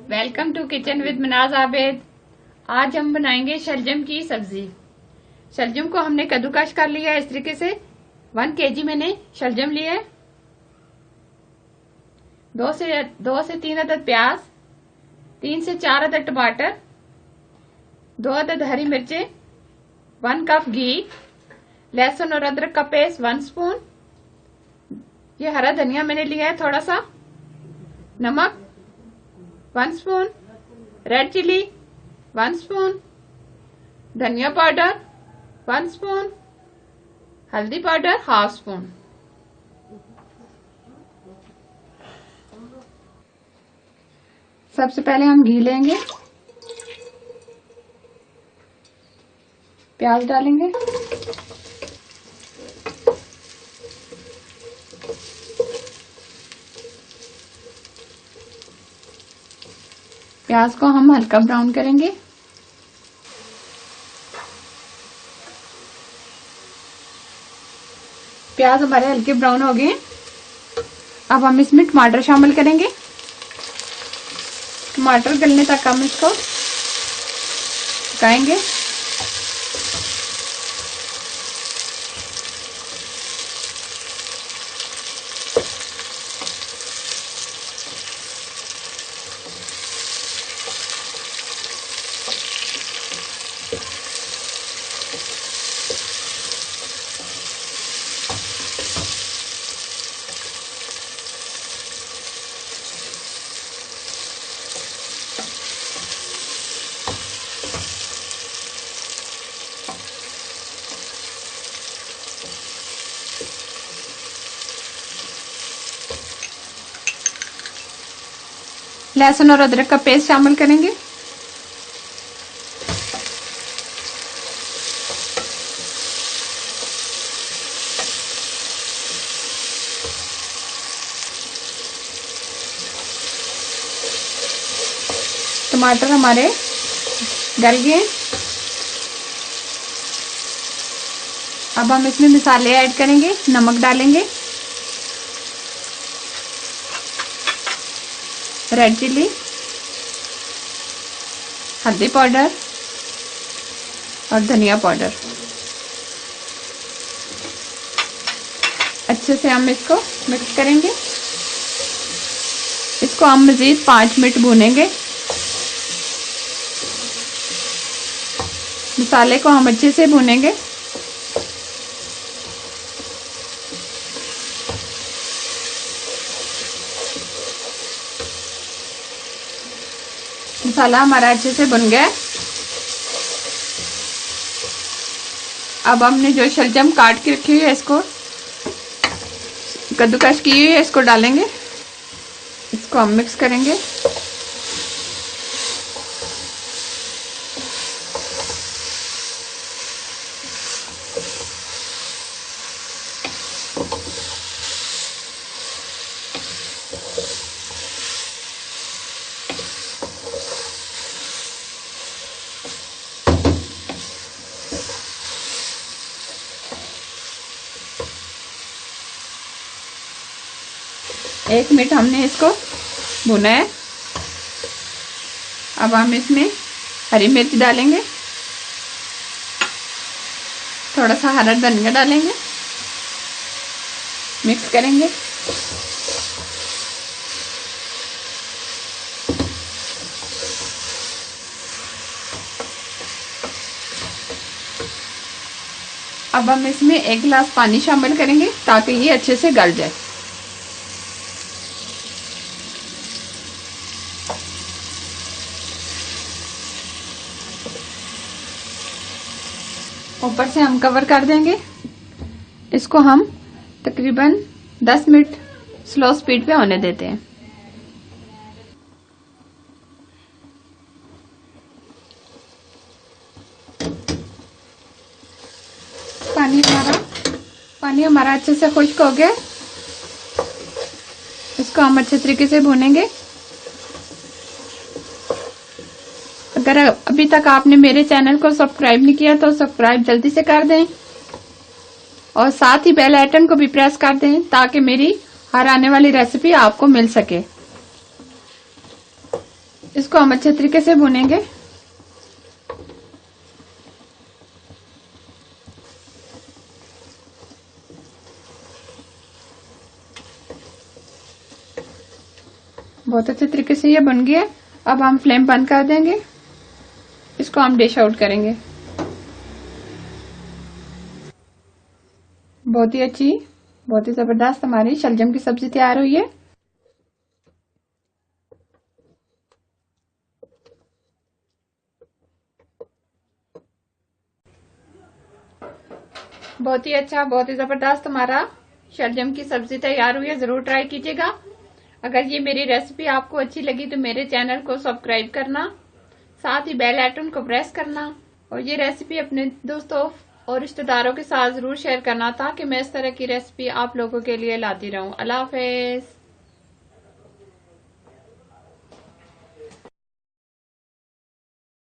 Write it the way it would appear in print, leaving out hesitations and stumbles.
Welcome to kitchen with Minaj Abid. आज हम बनाएंगे शलजम की सब्जी। शलजम को हमने कद्दूकश कर लिया है इस तरीके से। 1 kg मैंने शलजम लिया है। 2 से 3 अदद प्याज, 3 से 4 अदद टमाटर, 2 अदद हरी मिर्चें, 1 कप घी, लहसुन और अदरक का पेस्ट 1 स्पून। ये हरा धनिया मैंने लिया है थोड़ा सा, नमक 1 स्पून, रेड चिली 1 स्पून, धनिया पाउडर 1 स्पून, हल्दी पाउडर 1/2 स्पून। सबसे पहले हम घी लेंगे, प्याज डालेंगे, प्याज को हम हल्का ब्राउन करेंगे। प्याज हमारे हल्के ब्राउन हो गए। अब हम इसमें टमाटर शामिल करेंगे। टमाटर गलने तक हम इसको पकाएंगे। लहसुन और अदरक का पेस्ट शामिल करेंगे। टमाटर हमारे गल गए। अब हम इसमें मसाले ऐड करेंगे। नमक डालेंगे, रेड चिली, हल्दी पाउडर और धनिया पाउडर। अच्छे से हम इसको मिक्स करेंगे। इसको हम मजीद 5 मिनट भूनेंगे। मसाले को हम अच्छे से भूनेंगे। मसाला हमारा अच्छे से भुन गया है। अब हमने जो शलजम काट के रखी हुई है, इसको कद्दूकश की हुई है, इसको डालेंगे। इसको हम मिक्स करेंगे। एक मिनट हमने इसको भुना है। अब हम इसमें हरी मिर्च डालेंगे, थोड़ा सा हरा धनिया डालेंगे, मिक्स करेंगे। अब हम इसमें 1 गिलास पानी शामिल करेंगे ताकि ये अच्छे से गल जाए। ऊपर से हम कवर कर देंगे। इसको हम तकरीबन 10 मिनट स्लो स्पीड पे होने देते हैं। पानी हमारा अच्छे से खुश्क हो गया। इसको हम अच्छे तरीके से भूनेंगे। अगर अभी तक आपने मेरे चैनल को सब्सक्राइब नहीं किया तो सब्सक्राइब जल्दी से कर दें और साथ ही बेल आइकन को भी प्रेस कर दें ताकि मेरी हर आने वाली रेसिपी आपको मिल सके। इसको हम अच्छे तरीके से भुनेंगे। बहुत अच्छे तरीके से ये बन गया। अब हम फ्लेम बंद कर देंगे, इसको हम डिश आउट करेंगे। बहुत ही अच्छी, बहुत ही जबरदस्त हमारी शलजम की सब्जी तैयार हुई है। बहुत ही अच्छा, बहुत ही जबरदस्त हमारा शलजम की सब्जी तैयार हुई है। जरूर ट्राई कीजिएगा। अगर ये मेरी रेसिपी आपको अच्छी लगी तो मेरे चैनल को सब्सक्राइब करना, साथ ही बेल आइकन को प्रेस करना और ये रेसिपी अपने दोस्तों और रिश्तेदारों के साथ जरूर शेयर करना ताकि मैं इस तरह की रेसिपी आप लोगों के लिए लाती रहूं। अल्लाह हाफिज।